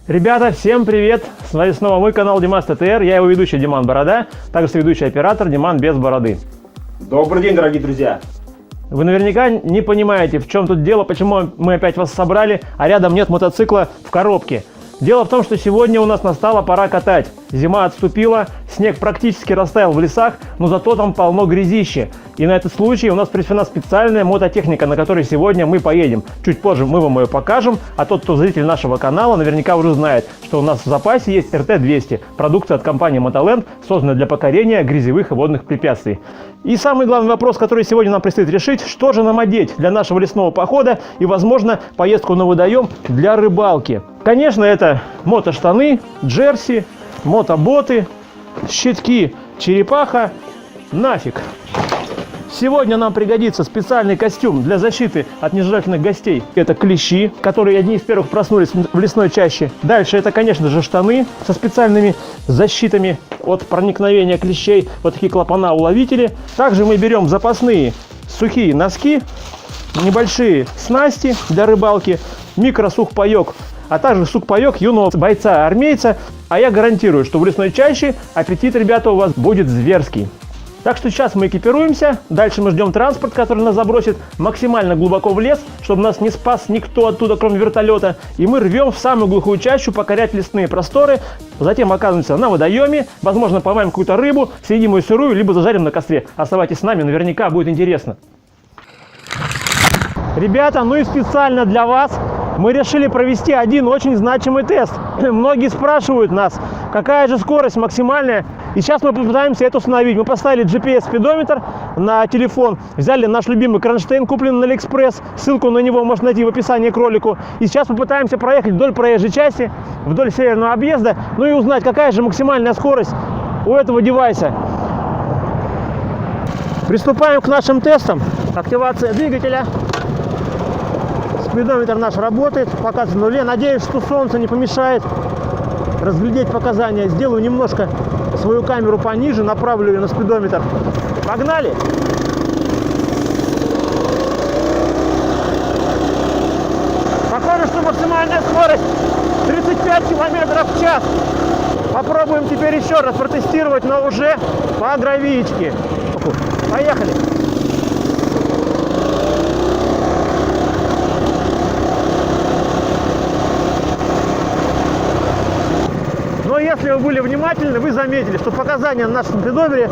Ребята, всем привет! С вами снова мой канал Димас ТТР, я его ведущий Диман Борода, также ведущий оператор Диман без бороды. Добрый день, дорогие друзья! Вы наверняка не понимаете, в чем тут дело, почему мы опять вас собрали, а рядом нет мотоцикла в коробке. Дело в том, что сегодня у нас настала пора катать. Зима отступила, снег практически растаял в лесах, но зато там полно грязища. И на этот случай у нас присвоена специальная мототехника, на которой сегодня мы поедем. Чуть позже мы вам ее покажем, а тот, кто зритель нашего канала, наверняка уже знает, что у нас в запасе есть RT200, продукция от компании Motoland, созданная для покорения грязевых и водных препятствий. И самый главный вопрос, который сегодня нам предстоит решить, что же нам одеть для нашего лесного похода и, возможно, поездку на водоем для рыбалки. Конечно, это мотоштаны, джерси, мотоботы, щитки, черепаха, нафиг. Сегодня нам пригодится специальный костюм для защиты от нежелательных гостей. Это клещи, которые одни из первых проснулись в лесной чаще. Дальше это, конечно же, штаны со специальными защитами от проникновения клещей. Вот такие клапана-уловители. Также мы берем запасные сухие носки, небольшие снасти для рыбалки, микросухпайок, а также сухпайок юного бойца-армейца. А я гарантирую, что в лесной чаще аппетит, ребята, у вас будет зверский. Так что сейчас мы экипируемся, дальше мы ждем транспорт, который нас забросит максимально глубоко в лес, чтобы нас не спас никто оттуда, кроме вертолета. И мы рвем в самую глухую чащу покорять лесные просторы, затем оказываемся на водоеме, возможно, поймаем какую-то рыбу, съедим ее сырую, либо зажарим на костре. Оставайтесь с нами, наверняка будет интересно. Ребята, ну и специально для вас мы решили провести один очень значимый тест. Многие спрашивают нас, какая же скорость максимальная. И сейчас мы попытаемся это установить. Мы поставили GPS-спидометр на телефон, взяли наш любимый кронштейн, купленный на Алиэкспресс. Ссылку на него можно найти в описании к ролику. И сейчас попытаемся проехать вдоль проезжей части, вдоль северного объезда, ну и узнать, какая же максимальная скорость у этого девайса. Приступаем к нашим тестам. Активация двигателя. Спидометр наш работает, показывает в нуле. Надеюсь, что солнце не помешает разглядеть показания. Сделаю немножко свою камеру пониже, направлю ее на спидометр. Погнали! Похоже, что максимальная скорость 35 км в час. Попробуем теперь еще раз протестировать, но уже по гравиечке. Поехали! Но если вы были внимательны, вы заметили, что показания на нашем спидометре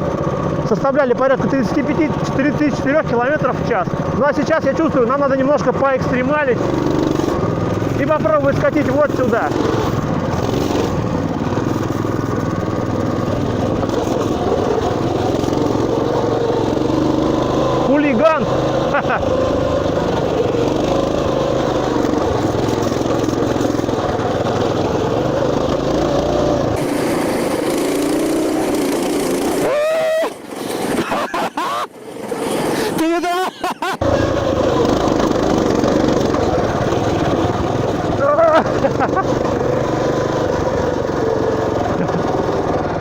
составляли порядка 35-34 км в час. Ну а сейчас я чувствую, нам надо немножко поэкстремалить и попробовать скатить вот сюда. Хулиган!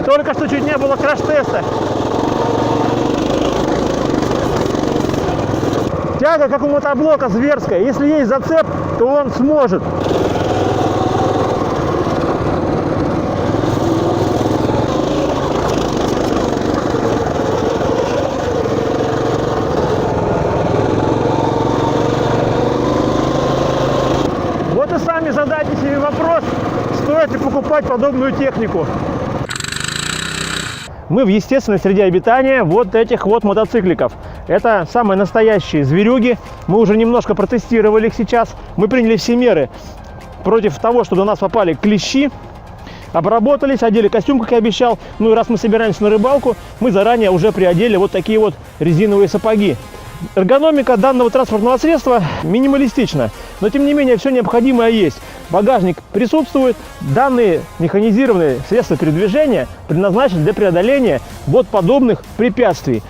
Только что чуть не было краш-теста. Тяга, как у мотоблока, зверская. Если есть зацеп, то он сможет. Вот и сами задайте себе вопрос, стоит ли покупать подобную технику. Мы в естественной среде обитания вот этих вот мотоцикликов. Это самые настоящие зверюги. Мы уже немножко протестировали их сейчас. Мы приняли все меры против того, что до нас попали клещи. Обработались, одели костюм, как я обещал. Ну и раз мы собираемся на рыбалку, мы заранее уже приодели вот такие вот резиновые сапоги. Эргономика данного транспортного средства минималистична, но тем не менее все необходимое есть. Багажник присутствует. Данные механизированные средства передвижения предназначены для преодоления вот подобных препятствий.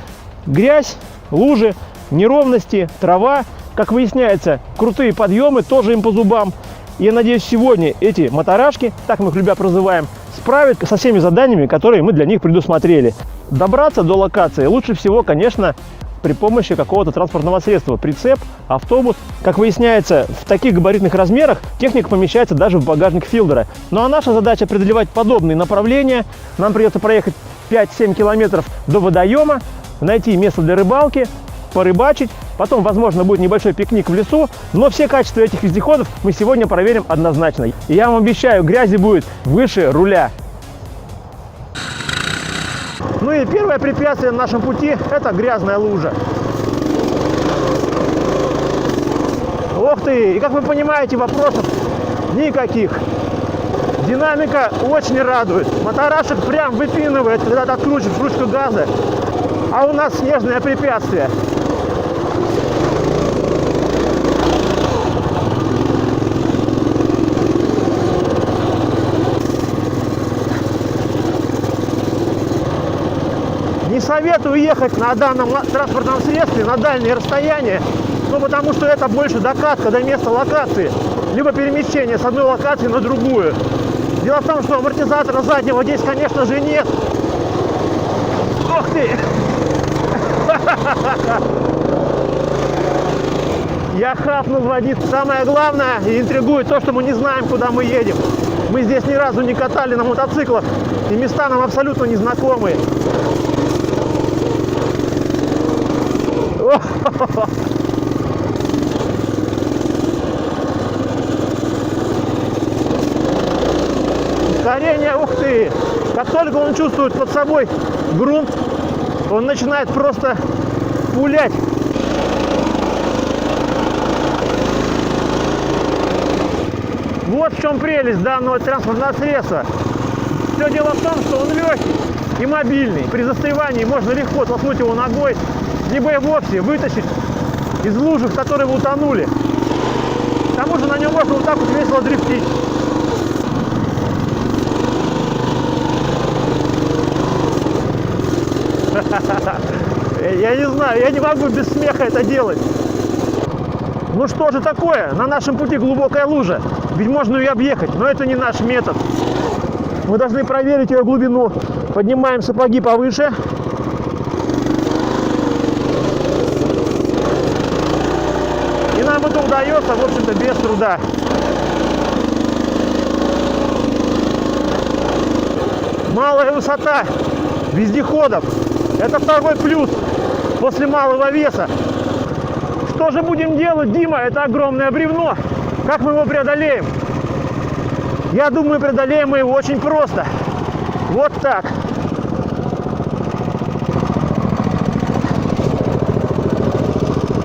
Грязь, лужи, неровности, трава. Как выясняется, крутые подъемы тоже им по зубам. И я надеюсь, сегодня эти моторашки, так мы их любя прозываем, справят со всеми заданиями, которые мы для них предусмотрели. Добраться до локации лучше всего, конечно, при помощи какого-то транспортного средства. Прицеп, автобус. Как выясняется, в таких габаритных размерах техника помещается даже в багажник филдера. Ну а наша задача преодолевать подобные направления. Нам придется проехать 5-7 километров до водоема, найти место для рыбалки, порыбачить. Потом, возможно, будет небольшой пикник в лесу. Но все качества этих вездеходов мы сегодня проверим однозначно. И я вам обещаю, грязи будет выше руля. Ну и первое препятствие на нашем пути – это грязная лужа. Ох ты! И как вы понимаете, вопросов никаких. Динамика очень радует. Моторашек прям выпинывает, когда ты откручиваешь ручку газа. А у нас снежное препятствие. Не советую ехать на данном транспортном средстве на дальние расстояния, ну потому что это больше докатка до места локации, либо перемещение с одной локации на другую. Дело в том, что амортизатора заднего здесь, конечно же, нет. Ох ты! Я хапнул водиться. Самое главное и интригует то, что мы не знаем, куда мы едем. Мы здесь ни разу не катали на мотоциклах, и места нам абсолютно незнакомые. Ускорение, ух ты! Как только он чувствует под собой грунт, он начинает просто пулять. Вот в чем прелесть данного транспортного средства. Все дело в том, что он легкий и мобильный. При застревании можно легко толкнуть его ногой, либо и вовсе вытащить из лужи, в которой вы утонули. К тому же на нем можно вот так вот весело дрифтить. Я не знаю, я не могу без смеха это делать. Ну что же такое? На нашем пути глубокая лужа. Ведь можно ее объехать, но это не наш метод. Мы должны проверить ее глубину. Поднимаем сапоги повыше. И нам это удается, в общем-то, без труда. Малая высота вездеходов. Это второй плюс после малого веса. Что же будем делать, Дима? Это огромное бревно. Как мы его преодолеем? Я думаю, преодолеем мы его очень просто. Вот так.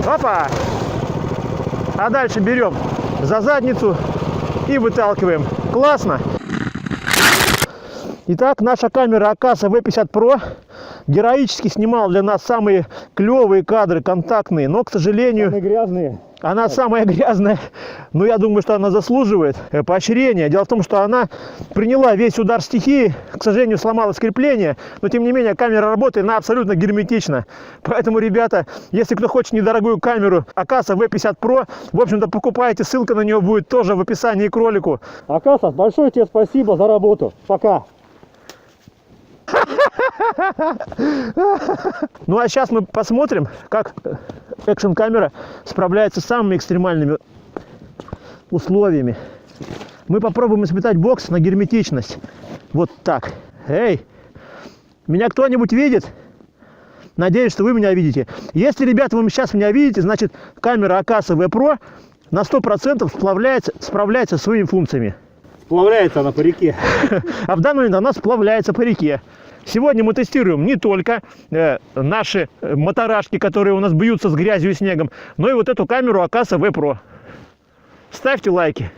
Опа! А дальше берем за задницу и выталкиваем. Классно! Итак, наша камера Акаса V50 Pro героически снимала для нас самые клевые кадры, контактные, но, к сожалению, Самые грязные. она самая грязная. Но я думаю, что она заслуживает поощрения. Дело в том, что она приняла весь удар стихии, к сожалению, сломалось крепление, но тем не менее камера работает, она абсолютно герметична. Поэтому, ребята, если кто хочет недорогую камеру Акаса V50 Pro, в общем-то, покупайте, ссылка на нее будет тоже в описании к ролику. Акаса, большое тебе спасибо за работу. Пока. Ну а сейчас мы посмотрим, как экшн-камера справляется с самыми экстремальными условиями. Мы попробуем испытать бокс на герметичность. Вот так. Эй, меня кто-нибудь видит? Надеюсь, что вы меня видите. Если, ребята, вы сейчас меня видите, значит камера Акаса V Pro на 100% справляется со своими функциями. Сплавляется она по реке. А в данный момент она сплавляется по реке. Сегодня мы тестируем не только наши моторашки, которые у нас бьются с грязью и снегом, но и вот эту камеру Акаса V Pro. Ставьте лайки.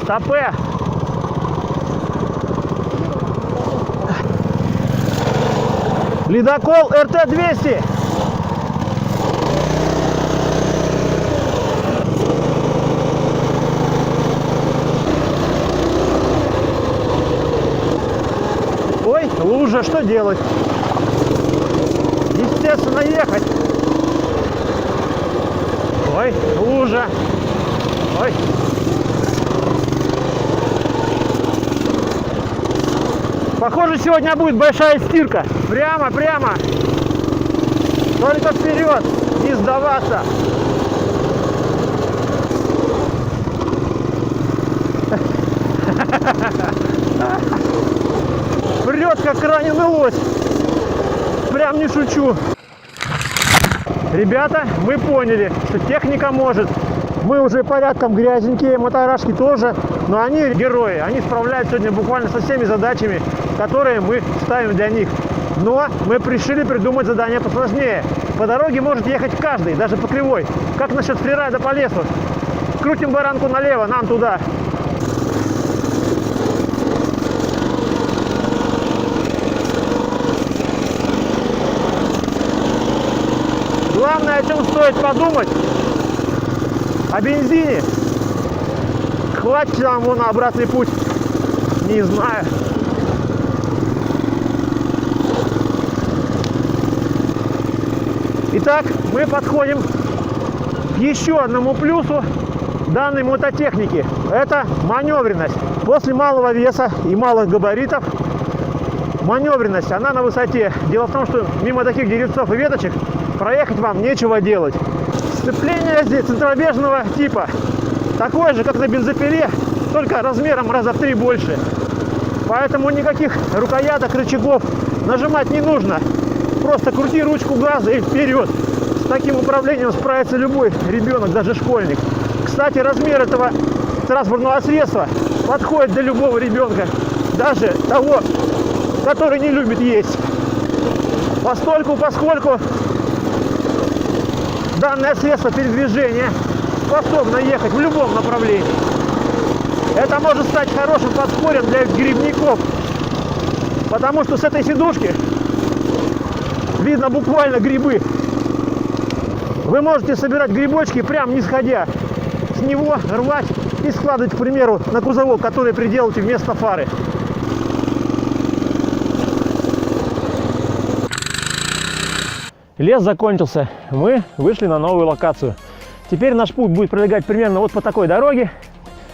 Стопе. Ледокол РТ-200. Ой, лужа, что делать? Естественно, ехать. Ой, лужа. Ой. Похоже, сегодня будет большая стирка. Прямо, прямо. Только вперед. Не сдаваться. Прет, как раненый лось. Прям не шучу. Ребята, мы поняли, что техника может. Мы уже порядком грязненькие, моторашки тоже. Но они герои. Они справляются сегодня буквально со всеми задачами, которые мы ставим для них. Но мы решили придумать задание посложнее. По дороге может ехать каждый, даже по кривой. Как насчет фрирайда по лесу? Крутим баранку налево, нам туда. Главное, о чем стоит подумать, о бензине. Хватит нам его на обратный путь? Не знаю. Итак, мы подходим к еще одному плюсу данной мототехники. Это маневренность. После малого веса и малых габаритов маневренность, она на высоте. Дело в том, что мимо таких деревцов и веточек проехать вам нечего делать. Сцепление здесь центробежного типа. Такое же, как на бензопиле, только размером раза в 3 больше. Поэтому никаких рукояток, рычагов нажимать не нужно. Просто крути ручку газа и вперед. С таким управлением справится любой ребенок, даже школьник. Кстати, размер этого транспортного средства подходит для любого ребенка. Даже того, который не любит есть. Поскольку данное средство передвижения способно ехать в любом направлении. Это может стать хорошим подспорьем для грибников. Потому что с этой сидушки видно буквально грибы. Вы можете собирать грибочки прямо не сходя. С него рвать и складывать, к примеру, на кузовок, который приделаете вместо фары. Лес закончился. Мы вышли на новую локацию. Теперь наш путь будет пролегать примерно вот по такой дороге.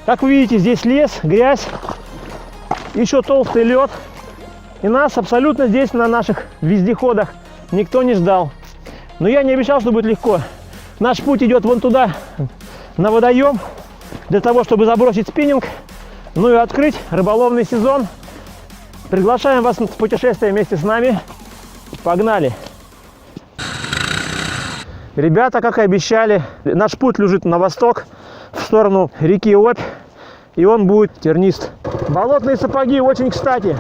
Как вы видите, здесь лес, грязь, еще толстый лед. И нас абсолютно здесь на наших вездеходах никто не ждал. Но я не обещал, что будет легко. Наш путь идет вон туда, на водоем, для того, чтобы забросить спиннинг, ну и открыть рыболовный сезон. Приглашаем вас в путешествие вместе с нами. Погнали! Ребята, как и обещали, наш путь лежит на восток, в сторону реки Обь, и он будет тернист. Болотные сапоги очень кстати.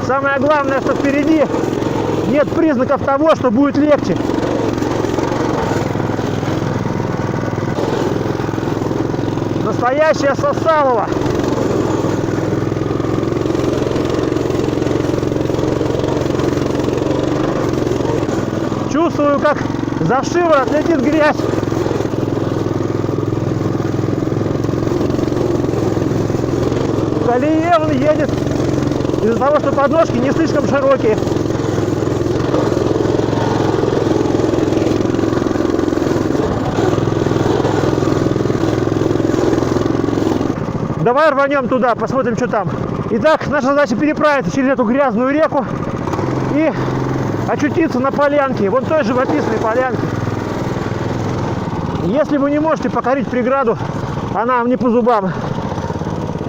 Самое главное, что впереди нет признаков того, что будет легче. Настоящая сосалова. Чувствую, как за шиворот летит грязь. В колее он едет из-за того, что подножки не слишком широкие. Давай рванем туда, посмотрим, что там. Итак, наша задача переправиться через эту грязную реку и очутиться на полянке, вон той живописной полянке. Если вы не можете покорить преграду, она вам не по зубам,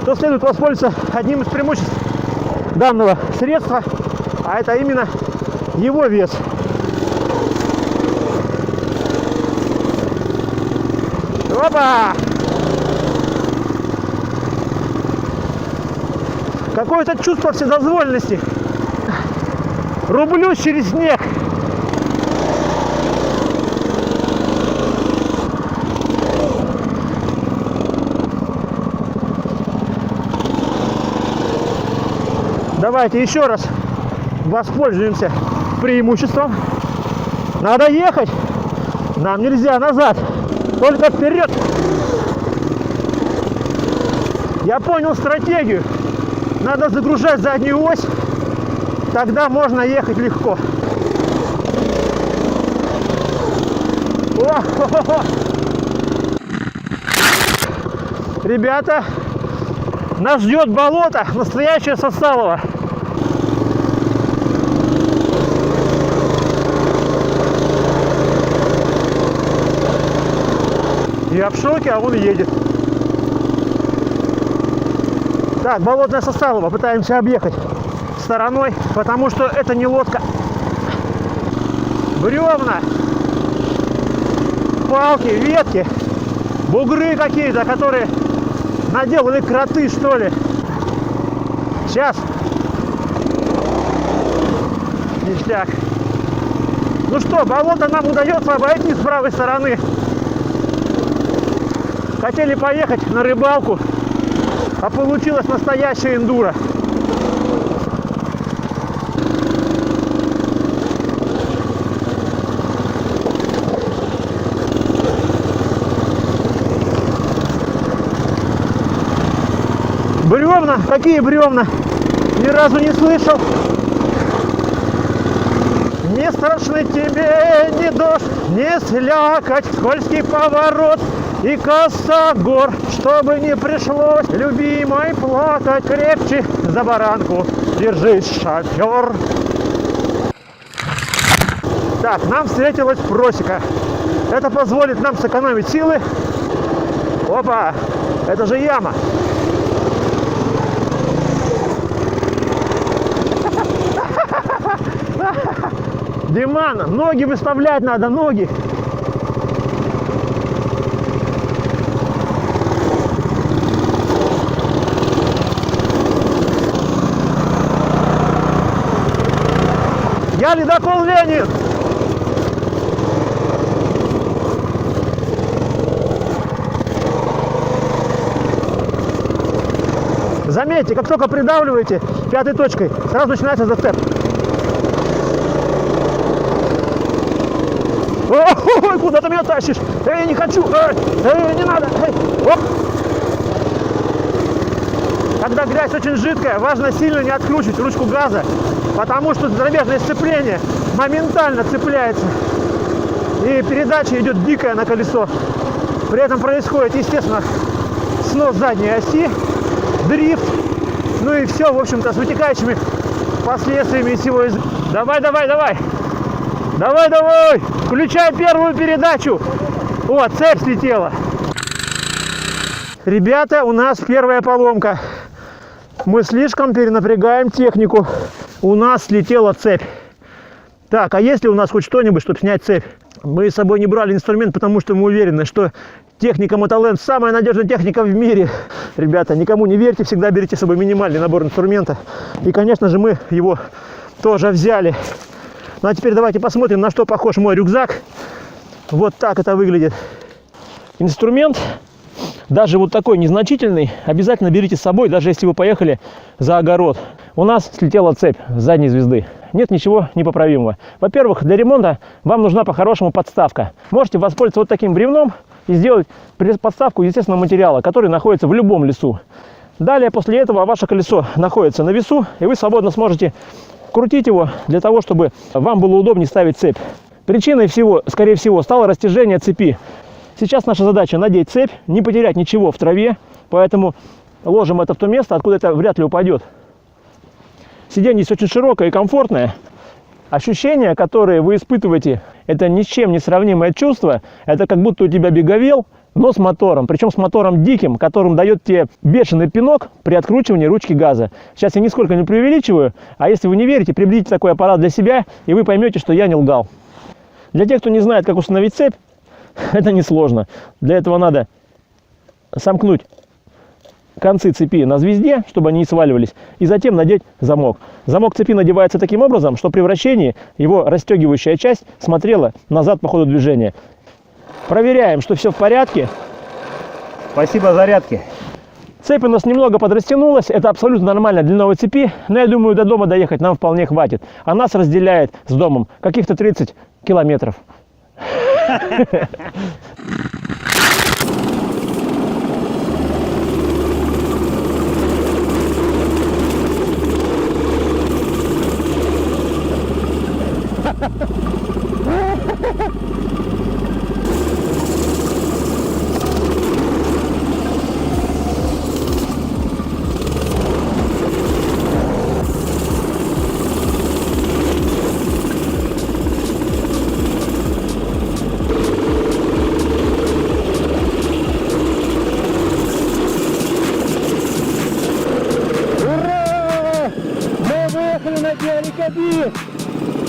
то следует воспользоваться одним из преимуществ данного средства, а это именно его вес. Опа! Какое-то чувство вседозволенности. Рублюсь через снег. Давайте еще раз воспользуемся преимуществом. Надо ехать. Нам нельзя назад. Только вперед. Я понял стратегию. Надо загружать заднюю ось. Тогда можно ехать легко. О-хо-хо-хо. Ребята, нас ждет болото, настоящее Сосалово. Я в шоке, а он едет. Так, болотное Сосалово пытаемся объехать стороной, потому что это не лодка. Бревна, палки, ветки, бугры какие-то, которые наделали кроты, что ли. Сейчас. Ништяк. Ну что, болото нам удается обойти с правой стороны. Хотели поехать на рыбалку, а получилось настоящая эндуро. Бревна? Какие бревна? Ни разу не слышал. Не страшны тебе ни дождь, не слякоть, скользкий поворот и косогор, чтобы не пришлось любимой плакать. Крепче за баранку держись, шофер. Так, нам встретилась просека. Это позволит нам сэкономить силы. Опа, это же яма. Диман, ноги выставлять надо, ноги. Я ледокол Ленин. Заметьте, как только придавливаете пятой точкой, сразу начинается зацеп. Ой, куда ты меня тащишь? Эй, не хочу! Эй, не надо! Эй, оп. Когда грязь очень жидкая, важно сильно не откручивать ручку газа, потому что зарубежное сцепление моментально цепляется. И передача идет дикая на колесо. При этом происходит, естественно, снос задней оси, дрифт, ну и все, в общем-то, с вытекающими последствиями всего. Давай, давай, давай! Давай, давай! Включай первую передачу! О, цепь слетела! Ребята, у нас первая поломка. Мы слишком перенапрягаем технику. У нас слетела цепь. Так, а есть ли у нас хоть что-нибудь, чтобы снять цепь? Мы с собой не брали инструмент, потому что мы уверены, что техника Motoland самая надежная техника в мире. Ребята, никому не верьте, всегда берите с собой минимальный набор инструмента. И, конечно же, мы его тоже взяли. Ну а теперь давайте посмотрим, на что похож мой рюкзак. Вот так это выглядит. Инструмент, даже вот такой незначительный, обязательно берите с собой, даже если вы поехали за огород. У нас слетела цепь с задней звезды. Нет ничего непоправимого. Во-первых, для ремонта вам нужна по-хорошему подставка. Можете воспользоваться вот таким бревном и сделать подставку естественного материала, который находится в любом лесу. Далее, после этого, ваше колесо находится на весу, и вы свободно сможете крутить его для того, чтобы вам было удобнее ставить цепь. Причиной всего, скорее всего, стало растяжение цепи. Сейчас наша задача надеть цепь, не потерять ничего в траве, поэтому ложим это в то место, откуда это вряд ли упадет. Сиденье здесь очень широкое и комфортное. Ощущения, которые вы испытываете, это ни с чем не сравнимое чувство. Это как будто у тебя беговел, но с мотором. Причем с мотором диким, которым дает тебе бешеный пинок при откручивании ручки газа. Сейчас я нисколько не преувеличиваю, а если вы не верите, приобретите такой аппарат для себя, и вы поймете, что я не лгал. Для тех, кто не знает, как установить цепь, это несложно. Для этого надо сомкнуть концы цепи на звезде, чтобы они не сваливались, и затем надеть замок. Замок цепи надевается таким образом, что при вращении его расстегивающая часть смотрела назад по ходу движения. Проверяем, что все в порядке. Спасибо зарядке. Цепь у нас немного подрастянулась, это абсолютно нормально для новой цепи, но я думаю, до дома доехать нам вполне хватит. А нас разделяет с домом каких-то 30 километров.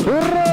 Ура!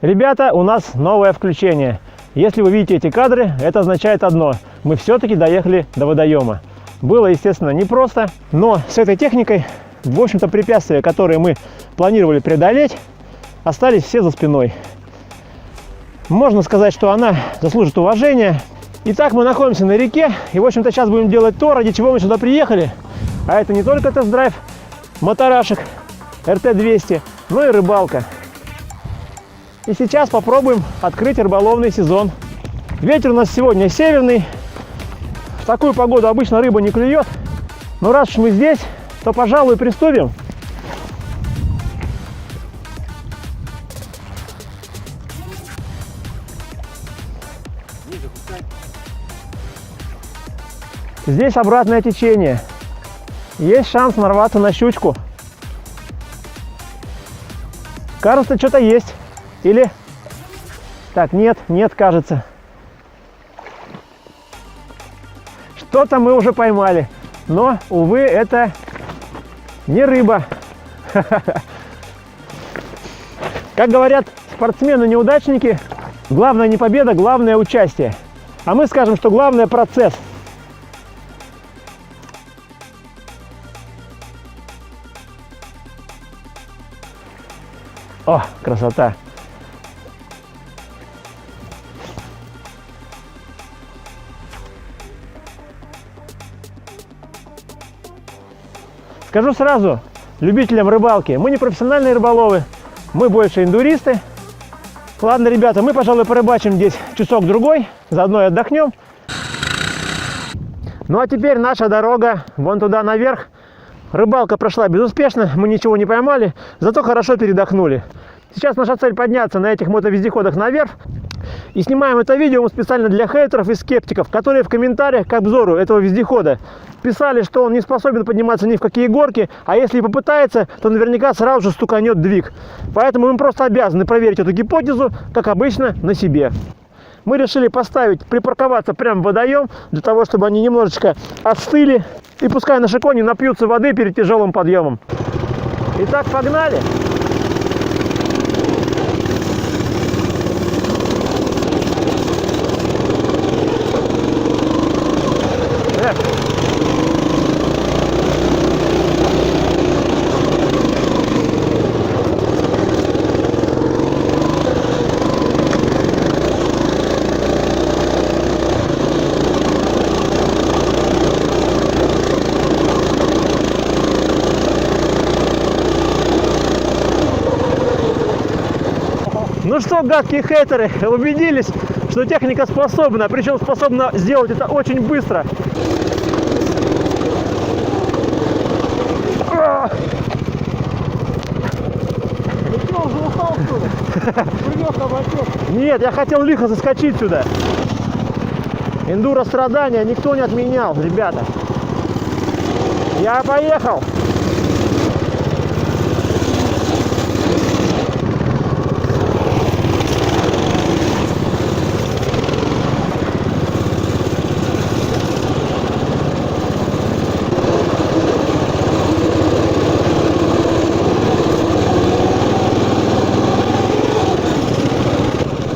Ребята, у нас новое включение. Если вы видите эти кадры, это означает одно. Мы все-таки доехали до водоема. Было, естественно, непросто, но с этой техникой, в общем-то, препятствия, которые мы планировали преодолеть, остались все за спиной. Можно сказать, что она заслужит уважения. Итак, мы находимся на реке, и, в общем-то, сейчас будем делать то, ради чего мы сюда приехали. А это не только тест-драйв моторашек РТ-200, но и рыбалка. И сейчас попробуем открыть рыболовный сезон. Ветер у нас сегодня северный. В такую погоду обычно рыба не клюет. Но раз уж мы здесь, то, пожалуй, приступим. Здесь обратное течение. Есть шанс нарваться на щучку. Кажется, что-то есть. Или... Так, нет, кажется. Что-то мы уже поймали. Но, увы, это не рыба. Как говорят спортсмены-неудачники, главное не победа, главное участие. А мы скажем, что главное процесс. О, красота! Скажу сразу любителям рыбалки, мы не профессиональные рыболовы, мы больше индуристы. Ладно, ребята, мы, пожалуй, порыбачим здесь часок-другой, заодно и отдохнем. Ну а теперь наша дорога вон туда наверх. Рыбалка прошла безуспешно, мы ничего не поймали, зато хорошо передохнули. Сейчас наша цель подняться на этих мотовездеходах наверх. И снимаем это видео мы специально для хейтеров и скептиков, которые в комментариях к обзору этого вездехода писали, что он не способен подниматься ни в какие горки, а если и попытается, то наверняка сразу же стуканет двиг. Поэтому мы просто обязаны проверить эту гипотезу, как обычно, на себе. Мы решили припарковаться прямо в водоем, для того, чтобы они немножечко остыли. И пускай на шиконе напьются воды перед тяжелым подъемом. Итак, погнали! Ну что, гадкие хейтеры, убедились, что техника способна, причем способна сделать это очень быстро. Нет, я хотел лихо заскочить сюда. Эндуро страдания никто не отменял, ребята. Я поехал.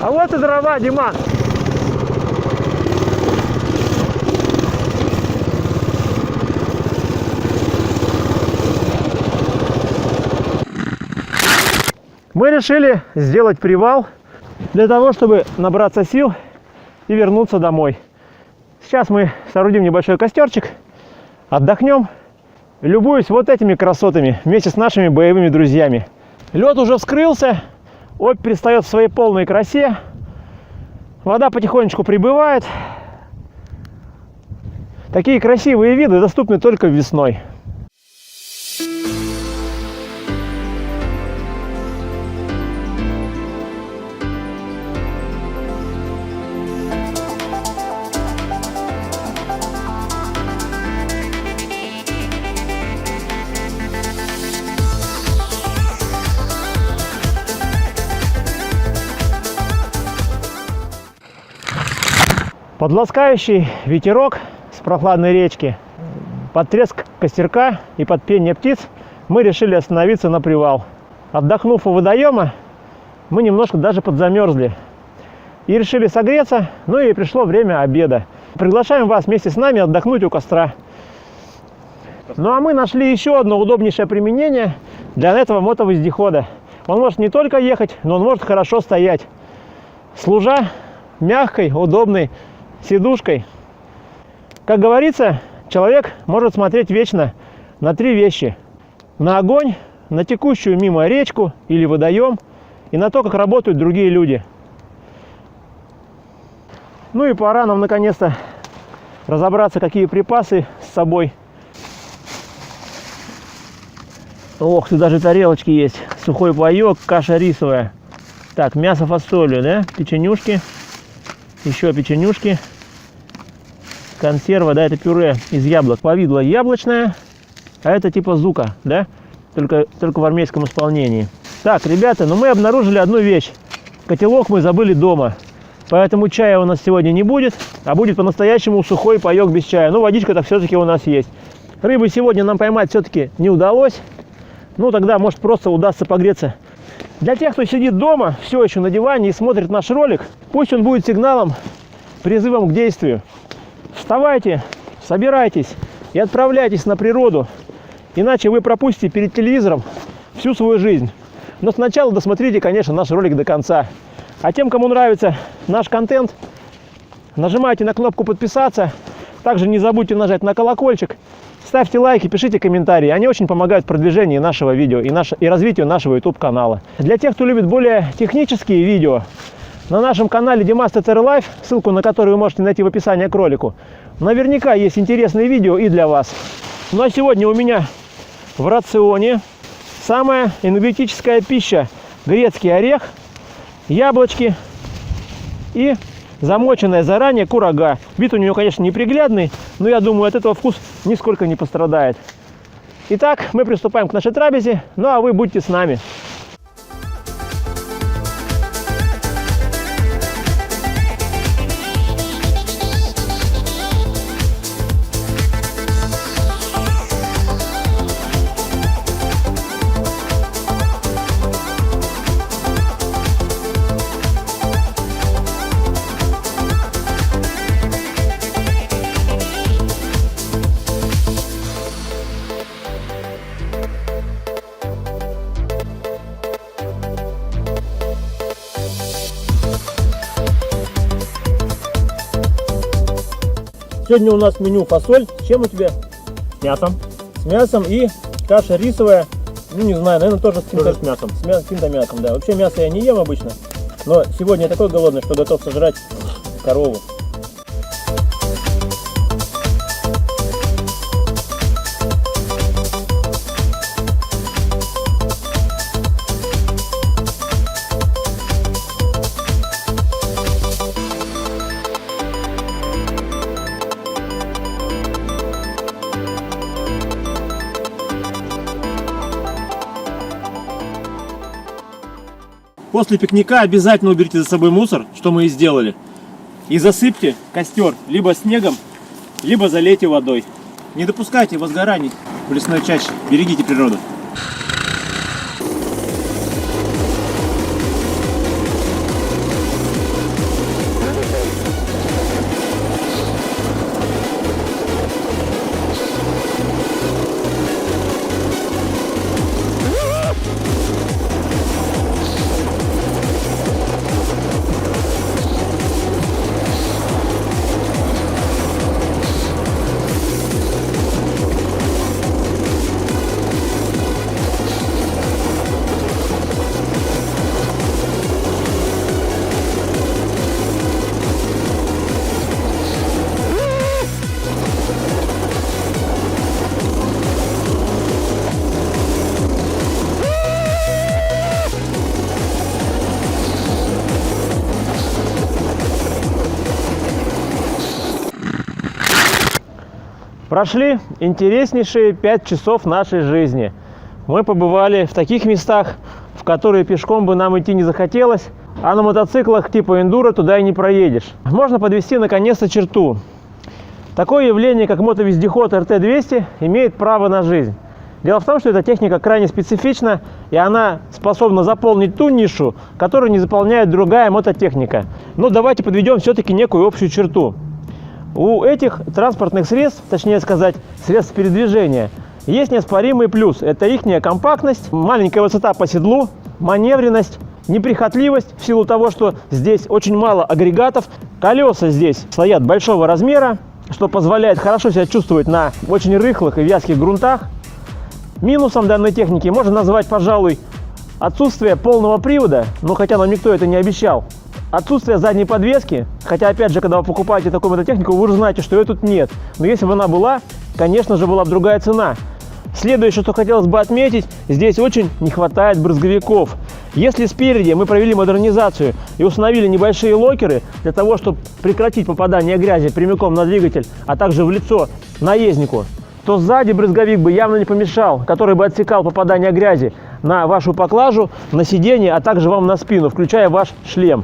А вот и дрова, Диман. Мы решили сделать привал для того, чтобы набраться сил и вернуться домой. Сейчас мы соорудим небольшой костерчик, отдохнем, любуюсь вот этими красотами вместе с нашими боевыми друзьями. Лед уже вскрылся, Обь предстает в своей полной красе, вода потихонечку прибывает. Такие красивые виды доступны только весной. Под ласкающий ветерок с прохладной речки, под треск костерка и под пение птиц мы решили остановиться на привал. Отдохнув у водоема, мы немножко даже подзамерзли и решили согреться, ну и пришло время обеда. Приглашаем вас вместе с нами отдохнуть у костра. Ну а мы нашли еще одно удобнейшее применение для этого мотовездехода. Он может не только ехать, но он может хорошо стоять, служа мягкой, удобной сидушкой. Как говорится, человек может смотреть вечно на три вещи: на огонь, на текущую мимо речку или водоем и на то, как работают другие люди. Ну и пора нам наконец-то разобраться, какие припасы с собой. Ох, тут даже тарелочки есть. Сухой паёк, каша рисовая. Так, мясо фасолью, да? Печенюшки. Еще печенюшки. Консерва, да, это пюре из яблок. Повидло яблочное, а это типа зука, да? Только в армейском исполнении. Так, ребята, ну мы обнаружили одну вещь. Котелок мы забыли дома. Поэтому чая у нас сегодня не будет, а будет по-настоящему сухой паёк без чая. Ну, водичка-то все-таки у нас есть. Рыбы сегодня нам поймать все-таки не удалось. Ну, тогда, может, просто удастся погреться. Для тех, кто сидит дома, все еще на диване и смотрит наш ролик, пусть он будет сигналом, призывом к действию. Вставайте, собирайтесь и отправляйтесь на природу, иначе вы пропустите перед телевизором всю свою жизнь. Но сначала досмотрите, конечно, наш ролик до конца. А тем, кому нравится наш контент, нажимайте на кнопку подписаться. Также не забудьте нажать на колокольчик. Ставьте лайки, пишите комментарии. Они очень помогают в продвижении нашего видео и развитию нашего YouTube канала. Для тех, кто любит более технические видео, на нашем канале Димас ТТР Life, ссылку на который вы можете найти в описании к ролику, наверняка есть интересные видео и для вас. Ну а сегодня у меня в рационе самая энергетическая пища: грецкий орех, яблочки и замоченная заранее курага. Вид у нее, конечно, неприглядный, но я думаю, от этого вкус нисколько не пострадает. Итак, мы приступаем к нашей трапезе, ну а вы будьте с нами. Сегодня у нас в меню фасоль. С чем у тебя? Мясом. С мясом и каша рисовая. Ну, не знаю, наверное, тоже с Тоже с мясом. С каким-то мясом, да. Вообще мясо я не ем обычно. Но сегодня я такой голодный, что готов сожрать корову. После пикника обязательно уберите за собой мусор, что мы и сделали. И засыпьте костер либо снегом, либо залейте водой. Не допускайте возгораний в лесной чаще. Берегите природу. Прошли интереснейшие 5 часов нашей жизни. Мы побывали в таких местах, в которые пешком бы нам идти не захотелось, а на мотоциклах типа эндуро туда и не проедешь. Можно подвести наконец-то черту. Такое явление, как мотовездеход РТ-200, имеет право на жизнь. Дело в том, что эта техника крайне специфична, и она способна заполнить ту нишу, которую не заполняет другая мототехника. Но давайте подведем все-таки некую общую черту. У этих транспортных средств, точнее сказать, средств передвижения, есть неоспоримый плюс. Это их компактность, маленькая высота по седлу, маневренность, неприхотливость в силу того, что здесь очень мало агрегатов. Колеса здесь стоят большого размера, что позволяет хорошо себя чувствовать на очень рыхлых и вязких грунтах. Минусом данной техники можно назвать, пожалуй, отсутствие полного привода, но хотя нам никто это не обещал. Отсутствие задней подвески, хотя опять же, когда вы покупаете такую мототехнику, вы уже знаете, что ее тут нет. Но если бы она была, конечно же, была бы другая цена. Следующее, что хотелось бы отметить, здесь очень не хватает брызговиков. Если спереди мы провели модернизацию и установили небольшие локеры для того, чтобы прекратить попадание грязи прямиком на двигатель, а также в лицо наезднику, то сзади брызговик бы явно не помешал, который бы отсекал попадание грязи на вашу поклажу, на сиденье, а также вам на спину, включая ваш шлем.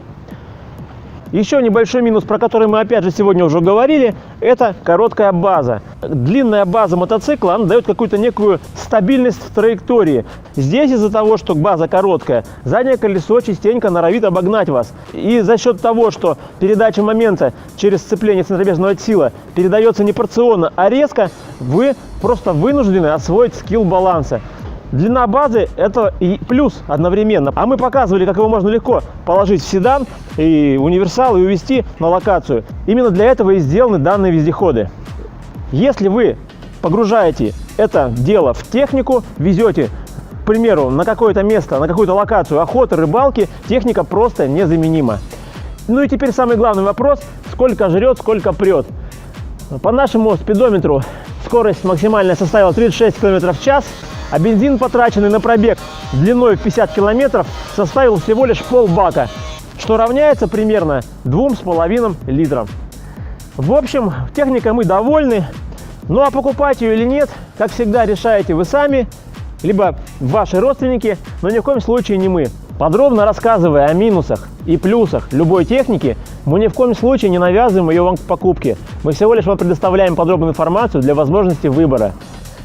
Еще небольшой минус, про который мы опять же сегодня уже говорили, это короткая база. Длинная база мотоцикла, она дает какую-то некую стабильность в траектории. Здесь из-за того, что база короткая, заднее колесо частенько норовит обогнать вас. И за счет того, что передача момента через сцепление центробежного тила передается не порционно, а резко, вы просто вынуждены освоить скилл баланса. Длина базы – это и плюс одновременно. А мы показывали, как его можно легко положить в седан и универсал и увезти на локацию. Именно для этого и сделаны данные вездеходы. Если вы погружаете это дело в технику, везете, к примеру, на какое-то место, на какую-то локацию охоты, рыбалки, техника просто незаменима. Ну и теперь самый главный вопрос – сколько жрет, сколько прет. По нашему спидометру скорость максимальная составила 36 км в час. А бензин, потраченный на пробег длиной в 50 километров, составил всего лишь полбака, что равняется примерно 2,5 литрам. В общем, техникой мы довольны. Ну а покупать ее или нет, как всегда, решаете вы сами, либо ваши родственники, но ни в коем случае не мы. Подробно рассказывая о минусах и плюсах любой техники, мы ни в коем случае не навязываем ее вам к покупке. Мы всего лишь вам предоставляем подробную информацию для возможности выбора.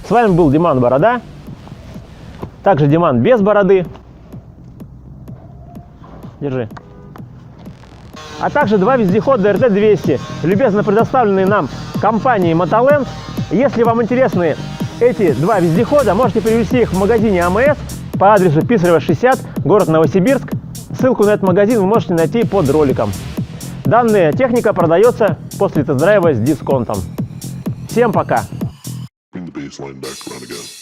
С вами был Диман Борода. Также Диман без бороды. Держи. А также два вездехода РТ-200, любезно предоставленные нам компанией Motoland. Если вам интересны эти два вездехода, можете привезти их в магазине АМС по адресу Писарева, 60, город Новосибирск. Ссылку на этот магазин вы можете найти под роликом. Данная техника продается после тест-драйва с дисконтом. Всем пока! Bring the baseline back around again.